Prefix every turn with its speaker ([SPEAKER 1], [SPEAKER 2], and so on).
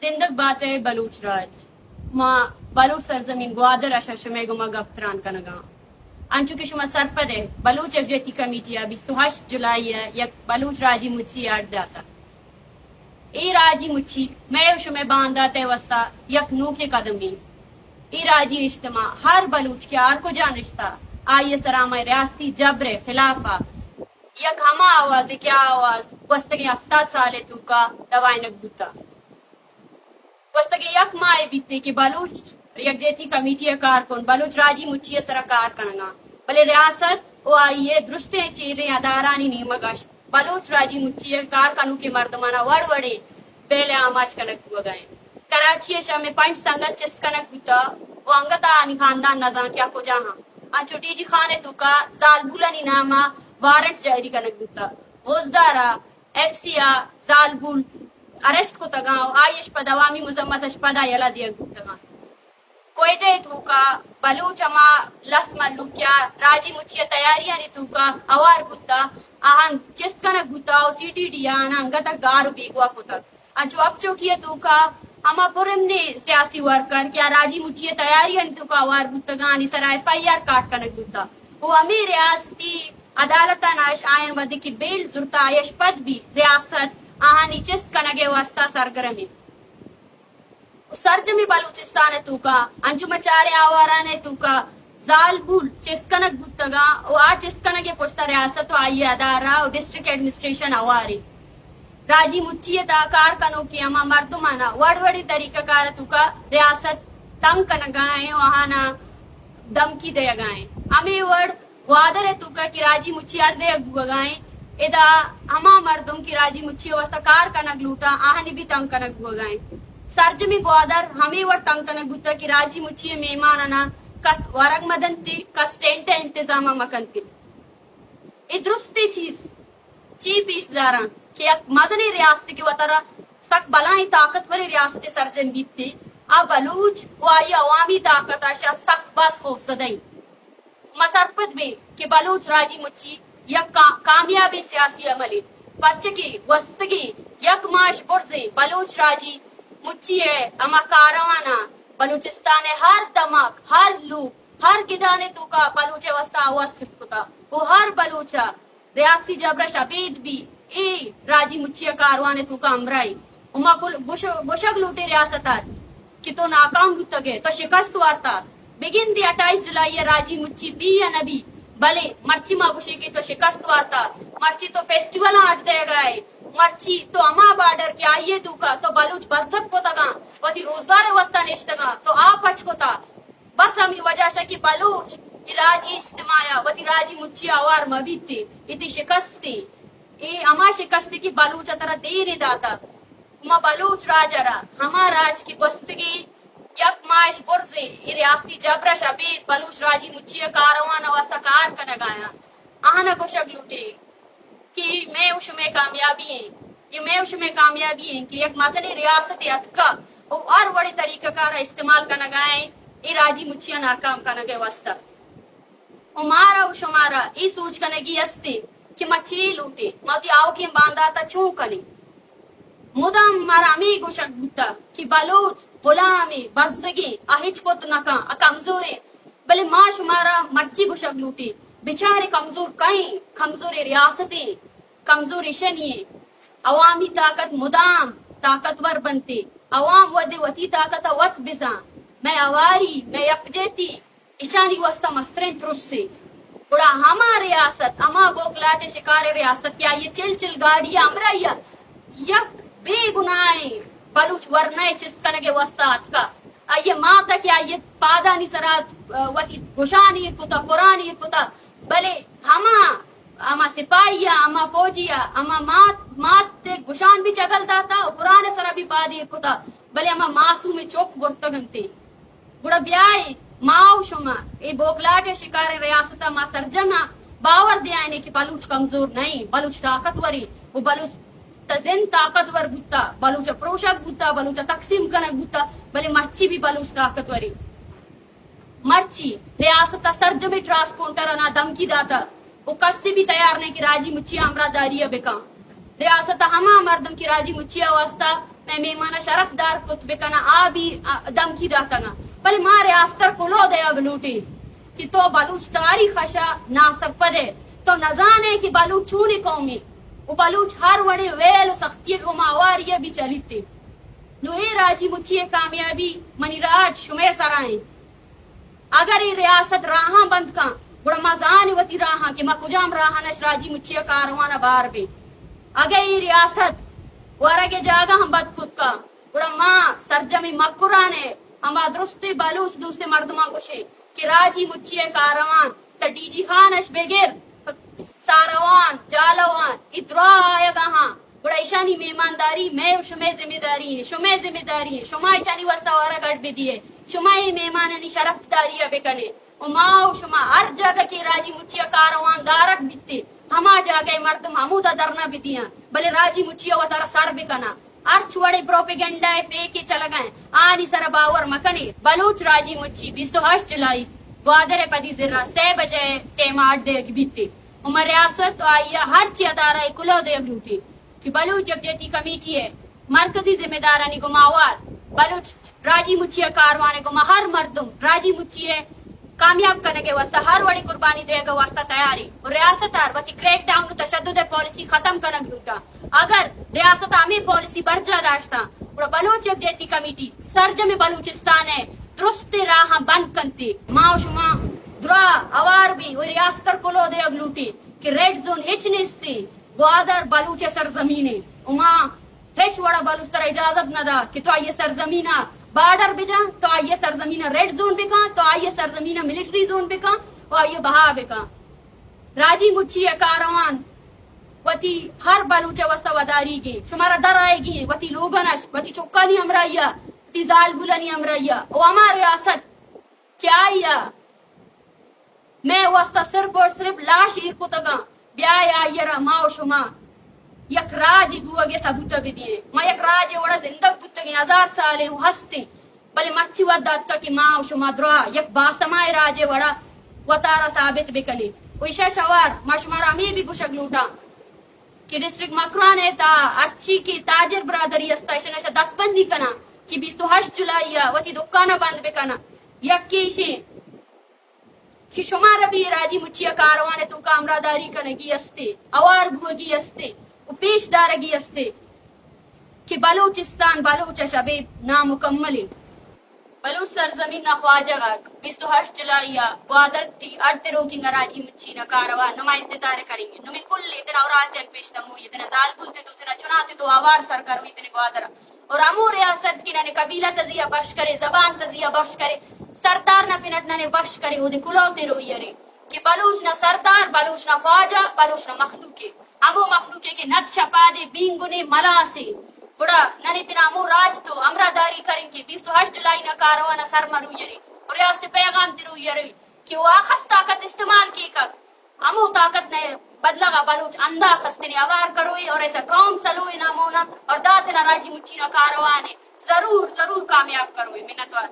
[SPEAKER 1] जिंदग बात है बलूच राज माँ बलूच सरजमीन ग्वादर अशा शमे गुमा गफ्तरान कनगा अंचु की शुमा सरपदे बलूच यकजहती कमेटिया 28 जुलाई यक बलूच राजी मुच्ची याद दाता ए राजी मुच्ची मैं शुमे बांधा ते वस्ता यक नू के कदमी ए राजी इज्तिमा हर बलूच के आर को जान रिश्ता आइए सरामा रियासती जबरे खिलाफा यक हमा आवाज क्या आवाज वस्तगे 70 साले तू का दवाई नकबूता वस्तगे यक माए बीते कि बलूच यकजहती कमेटी कारकुन बलूच राजी मुच्ची सरकार कनगा भले रियासत ओ आइए दुरुस्ते चीरे अदारानी नीमगश बलूच राजी मुच्ची कारखानों के मर्दमाना वड़वड़े पहले आमाज कनक हुआ गए कराची शाह में पंच संगत चिस्त कनक बुता वो अंगता आनी खानदान नजा क्या को जहां अंचो डीजी खाने तुका जालबुला नी नामा वारंट जारी कनक बुता वोजदारा एफसीआ जालबुल अरेस्ट को तगाओ आयश पदवामी मुजम्मत अशपदा यला दिया गुप्तगा कोयटे तुका बलूच अमा लस मल्लू क्या राजी मुच्चिया तैयारियां नी तुका अवार बुता आहन चिस्कनक बुता ओ सीटीडी आना अंगता गारू बेगवा पुता अंचो अब चौकिया तुका अमा पुरमने सियासी वर्कर क्या राजी मुच्चिया तैयारियां नी तुका अवार बुतगा नी सरा एफआईआर काट कनक बुता वो अमीर रियासती अदालत नाश आयन वदी की बेल जुर्ता आयश पद भी रियासत आहानी चिस्त कनगे वास्ता सरगरमी सरजमी बलूचिस्तान है तुका अंजुमचारे आवारा ने तुका जालबुल चिस्कनक गुत्तगा ओ आ चिस्कनगे पोस्ता रियासत आइए अदारा और डिस्ट्रिक्ट एडमिनिस्ट्रेशन अवारी राजी मुच्चिए ता कारखानों की अमा मर्दुमाना वड़वड़ी तरीका कार तुका रियासत तंग कनगाए वहाना धमकी दे गाए अमी वड़ ग्वादर है तुका की राजी मुच्चियार दे गुगाए इदा अमा मर्दुम की राजी मुच्चियो वसा कारखाना लूटा आहनी भी तंग कनक गुगाए सरजमी ग्वादर हमें वर तंग कनक गुत्ता की राजी मुच्चिए मेहमानना कस वरग मदनती कस टेंट इंतजाम मकनती इद्रुस्ती चीज ची पीशदारा कि मजनी रियासत की वतरा सक बलाई ताकतवर रियासत सरजन बीतती आ बलूच वाई अवामी ताकत आशा सक बस खौफ जदई मसरपत में कि बलूच राजी मुच्ची यक कामयाबी सियासी अमली बच्चे की वस्तगी यक माश बुर्जे बलूच राजी मुच्ची है अमा कारवाना बलूचिस्तान हर दमक हर लू हर गिदाने तुका बलूचे वस्ता आवाज चिस्पुता वो हर बलूचा रियासती जबरा शबीद भी ए राजी मुच्ची कारवाने तुका अमराई उमा कुल बुशक लूटे रियासतार कि तो नाकाम गुत्तगे तो शिकस्त वार्ता बिगिन दी 28 जुलाई राजी मुच्ची बी या नबी भले मर्ची मागुशी की तो शिकस्त वार्ता मर्ची तो फेस्टिवल आट दे गए मर्ची तो अमा बार्डर के आइए तुका तो बलूच बसक पोतगा वती रोजगार वस्ता नेश्तगा तो आप पच कोता बस हमी वजह से कि बलूच राजी इस्तेमाया वती राजी मुच्ची आवार मबीते इति शिकस्ती ए अमा शिकस्ती की बलूच तरह दे नहीं दाता उमा बलूच राजरा हमा राज की बस्तगी यक माश बुर्जे रियासती जबरा शबीद बलूच राजी मुच्ची कारवान वसा कार कनगाया आहना गोशक लूटे कि मैं उसमें कामयाबी है ये मैं उसमें कामयाबी है कि एक मसनी रियासत अतका और बड़े तरीका का इस्तेमाल करना गए ये राजी मुच्छिया नाकाम करना गए वास्ता उमारा उशमारा इस सोच करने की अस्ते कि मच्छी लूटे मती आओ की बांधा था छू कने मुदाम मारा अमी गोशक बुता कि बलूच गुलामी बजगी अहिच को नका कमजोरे भले माश मारा मर्ची गोशक लूटे बेचारे कमजोर कई कमजोर रियासतें कमजोर इशनिये अवामी ताकत मुदाम ताकतवर बनते अवाम वदे वती ताकत वत बिजा मैं अवारी मैं यकजेती इशानी वस्ता मस्तरें तुरसे बुरा हमा रियासत अमा गोकलाटे शिकारे रियासत क्या ये चिल चिल गाड़ी अमराइया यक बेगुनाहे बलूच वरनाए चिस्तकनगे वस्तात का ये माता क्या ये पादा निसरात वती गुशानी पुता पुरानी पुता भले हमा सिपाहिया अमा फौजिया अमा मात ते गुशान भी चगल दाता पुराने सरा भी पादी पुता भले अमा मासूम चौक गुर्तगंते गुड़ा ब्याय माओ शुमा ए बोकलाटे शिकारे रियासता मा सरजमा बावर दियाने की बलूच कमजोर नहीं बलूच ताकतवरी वो बलूच तजिन ताकतवर बुता बलूच प्रोशक बुता बलूच तकसीम कनक बुता भले मर्ची भी बलूच ताकतवरी मर्ची रियासत सरजमी ट्रांसपोर्टर ना धमकी दाता वो कस्सी भी तैयार नहीं कि राजी मुच्चिया अमरादारिया बेका रियासत हमा मर्दम की राजी मुच्चिया वास्ता میں میمانہ شرف دار کتب کنا آبی دم کی داتگا بل مارے آستر کلو دے اب لوٹی کہ تو بلوچ تاریخ خشا ناسب پدے تو نزانے کہ بلوچ چونی قومی و بلوچ ہر وڑی ویل سختی و ماواری بھی چلیتے نو اے راجی مچی کامیابی منی راج شمع سرائیں اگر یہ ریاست راہاں بند کان بڑا مزانی وتی راہاں کہ ما کجام راہانش راجی مچی کاروانا بار بے اگر یہ ریاست ورگے جاگا ہم بد کت کا بڑا ماں سرجمی مکرانے ہما درستی بلوچ دوستے مردماں کشے کہ راجی مچی کاروان تا ڈی جی خانش بگر ساروان جالوان ادرا آیا گاہاں بڑا ایشانی میمانداری میں شمع ذمہ داری ہے شمع ذمہ داری ہے شما ایشانی وستا وارا گڑ بھی دیے شما ای میمانانی شرف داری بکنے و ماو شما ہر جگہ کی راجی مچیا کاروان دارک بیتے ہما جگہ مردم ہمودا درنا بھی دیاں بلے راجی مچیا و تارا سر بکنا ہر چھوڑے پروپیگنڈا فیکی چلا گئے آنی سر باور مکنے بلوچ راجی مچی 28 جولائی گوادر پدی ذرہ 6 بجے ٹیم 8 دے بیتے عمر ریاست آئیا ہر چی ادارہ کلو دے لوٹی کہ بلوچ یکجہتی کمیٹی ہے مرکزی ذمہ دارانی گماوار بلوچ راجی مچی کاروانے گما ہر مردم راجی مچی کامیاب کرنے کے واسطہ ہر وڑی قربانی دے گا واسطہ تیاری اور ریاست آر وقتی کریک ڈاؤن تشدد پالیسی ختم کرنے لوٹا اگر ریاست ہمیں پالیسی برجا داشتا اور بلوچ یکجہتی کمیٹی سرجم بلوچستان ہے درست راہ بند کنتے ماں شما درا اوار بھی اور ریاستر کلو دے اگلوٹی کہ ریڈ زون ہچ نیستی گوادر بلوچ سرزمینے اما ہچ وڑا بلوچ تر اجازت نہ دا کہ تو آئیے سرزمینہ بارڈر بجا تو آئیے سرزمینہ ریڈ زون بکا تو آئیے سرزمینہ ملٹری زون بکا تو آئیے بہا بکا راجی مچی کاروان وتی ہر بلوچ وسط وداری گی شمارا در آئے گی وتی لوگنش وتی چکانی امرائیا وتی زال بلانی امرائیا او ہمارا ریاست کیا آئیا میں وسط صرف اور صرف لاش ایر کتگا بیائی آئیرا ماو شما یک راج گوگے ثبوت بھی دیے ما یک راج وڑا زندگ بتگی 1000 سالے ہستے بلے مرچی ودات کا کہ ماں شما درا یک باسمائے راج وڑا وطارا ثابت بکنے ویشہ شوار ما شمارا میں بھی گوشک لوٹا کہ ڈسٹرکٹ مکرانے تا ارچی کی تاجر برادری استا اشنشا 10 بندی کنا کہ 28 جولائی وتی دکانہ بند بکنا یک کیشے کہ شمارا بھی راجی مچی کاروانے تو کامراداری کنگی استے اوار بھوگی استے پیش دارگی استے کہ بلوچستان بلوچ شبید نامکمل بلوچ سرزمین خواجہ 28 جولائی گوادر ٹی اڑتے روکنگ راجی مچی نہ کارواں نما انتظار کریں گے نمی کل اتنا اور آجن پیش تمو اتنا زال بولتے تو اتنا چناتے تو آوار سر کرو اتنے گوادر اور امو ریاست کی ننے قبیلہ تزیہ بخش کرے زبان تزیہ بخش کرے سردار نہ پنٹ ننے بخش کرے وہ دے کلوتے روئی رے کہ بلوچ نہ سردار بلوچ نہ خواجہ بلوچ نہ مخلوق امو مخلوق کے نت شپا دے بینگنے ملا سے بڑا ننے تنا امو راج تو امرا داری کریں کہ 28 جولائی نہ کاروانا سر مرو یری اور ریاست پیغام تیرو یری کہ وہ آخص طاقت استعمال کی کر امو طاقت نے بدلا گا بلوچ اندھا خستنے آوار کروئی اور ایسا قوم سلوئی نامونا اور داتنا راجی مچی نہ کاروانے ضرور کامیاب کروئی منتوار